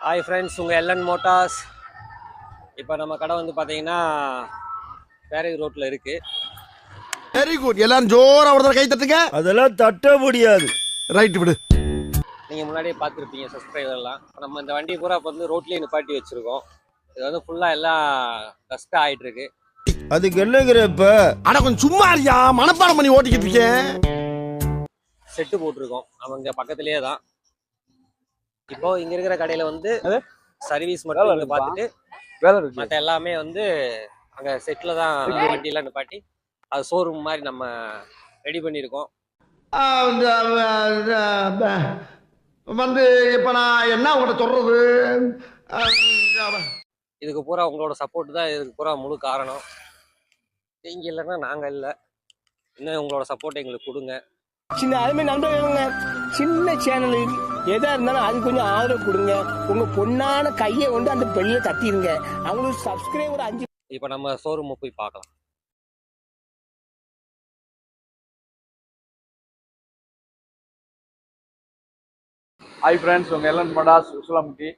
Hi friends, உங்கள் LN Motors. இப்போ நம்ம கடை வந்து பார்த்தீங்கன்னா பேரகி ரோட்டில் இருக்குது. Very good. எல்லாரும் ஜோரா ஒரு தடவை கை தட்டுங்க. அதெல்லாம் தட்ட முடியாது. ரைட் விடு. நீங்கள் முன்னாடியே பார்த்துருப்பீங்க சப்ஸ்கிரைபர்லாம். நம்ம இந்த வண்டி பூரா இப்போ வந்து ரோட்லேயே நிப்பாட்டி வச்சுருக்கோம். இது வந்து ஃபுல்லாக எல்லாம் டஸ்ட்டாக ஆகிட்டு இருக்கு. அதுக்கு என்னங்கிற இப்போ அட கொஞ்சம் சும்மா இருக்கியா, மனப்பாடம் பண்ணி ஓட்டிக்கிட்டு இருக்கேன். செட்டு போட்டிருக்கோம் நம்ம இங்கே பக்கத்துலேயே தான். இப்போ இங்கே இருக்கிற கடையில் வந்து சர்வீஸ் மட்டும் இங்கே பார்த்துட்டு மற்ற எல்லாமே வந்து அங்கே செட்டில் தான் வண்டியெல்லாம் நிப்பாட்டி அது ஷோரூம் மாதிரி நம்ம ரெடி பண்ணியிருக்கோம். வந்து இப்ப நான் என்ன உங்கள்கிட்ட சொல்றது, இதுக்கு பூரா உங்களோட சப்போர்ட் தான் இதுக்கு பூரா முழு காரணம். நீங்கள் இல்லைன்னா நாங்கள் இல்லை. இன்னும் உங்களோட சப்போர்ட் எங்களுக்கு கொடுங்க. சின்ன அதுமாதிரி நண்பர்களுங்க, சின்ன சேனல் எதா இருந்தாலும் அது கொஞ்சம் ஆதரவு கொடுங்க. உங்க பொண்ணான கையை கொண்டு அந்த பெல்ல தட்டிடுங்க. அவங்களுக்கு சப்ஸ்கிரைபர் 5. இப்போ நம்ம ஷோரூம் போய் பார்க்கலாம். ஹாய் ஃப்ரெண்ட்ஸ், உங்கள் எல்என் மோட்டார்ஸ் உசிலம்பட்டி.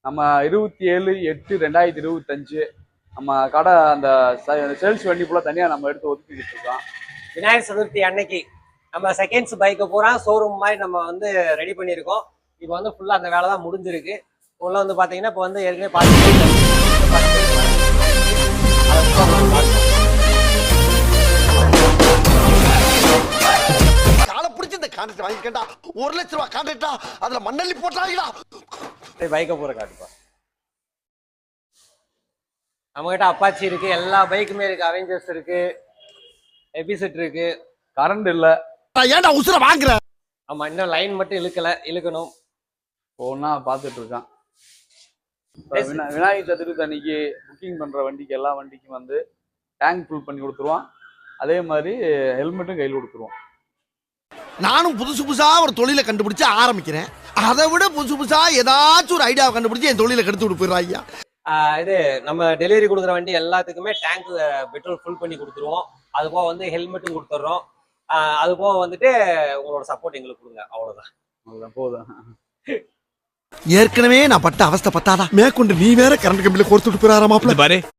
நம்ம 27/8/2025 நம்ம கடை அந்த சேல்ஸ் வண்டி ஃபுல்லாக தனியாக நம்ம எடுத்து ஒதுக்கிக்கிட்டு இருக்கோம். விநாயகர் சதுர்த்தி அன்னைக்கு நம்ம செகண்ட்ஸ் பைக்கை பூரா ஷோரூம் மாதிரி நம்ம வந்து ரெடி பண்ணியிருக்கோம். இப்போ வந்து ஃபுல்லாக அந்த வேலை தான் முடிஞ்சிருக்கு. உள்ள வந்து பார்த்தீங்கன்னா இப்போ வந்து ஏற்கனவே காலை பிடிச்சி இந்த கான்ட்ராக்ட் வாங்கிக்கிட்டா 1 லட்சம் ரூபாய் கான்ட்ராக்டா, அதுல மண்ணள்ளி போட்டாங்களா. பைக்கை பூரா காட்டுப்பா. நம்மகிட்ட அப்பாச்சி இருக்கு, எல்லா பைக்குமே இருக்கு. அவெஞ்சர்ஸ் இருக்கு, எபிசெட் இருக்கு. கரண்ட் இல்லை. ஏன்டா உசுர வாங்குற? ஆமா, இன்னும் லைன் மட்டும் இழுக்கணும். ஒன்றா பார்த்துட்டு இருக்கான். விநாயகர் சதுர்த்தி அன்னைக்கு புக்கிங் பண்ணுற வண்டிக்கு எல்லா வண்டிக்கும் வந்து டேங்க் ஃபுல் பண்ணி கொடுத்துருவான். அதே மாதிரி ஹெல்மெட்டும் கையில் கொடுத்துருவோம். நானும் புதுசா ஒரு தொழிலை கண்டுபிடிச்சு ஆரம்பிக்கிறேன். அதை விட புதுசா ஏதாச்சும் ஒரு ஐடியாவை கண்டுபிடிச்சு என் தொழிலை கெடுத்து விட்டு போயிடுறாங்க. இது நம்ம டெலிவரி கொடுக்குற வண்டி எல்லாத்துக்குமே டேங்க் பெட்ரோல் ஃபுல் பண்ணி கொடுத்துருவோம். அது போக வந்து ஹெல்மெட்டும் கொடுத்துட்றோம். அது போக வந்துட்டு உங்களோட சப்போர்ட் எங்களுக்கு கொடுங்க. அவ்வளோதான் போதும். ஏற்கனவே நான் பட்ட அவஸ்தை பத்தாதா, மேற்கொண்டு நீ வேற கரண்ட் கம்பியில கோர்த்துட்டு போயிடாராமாப்ல பாரு.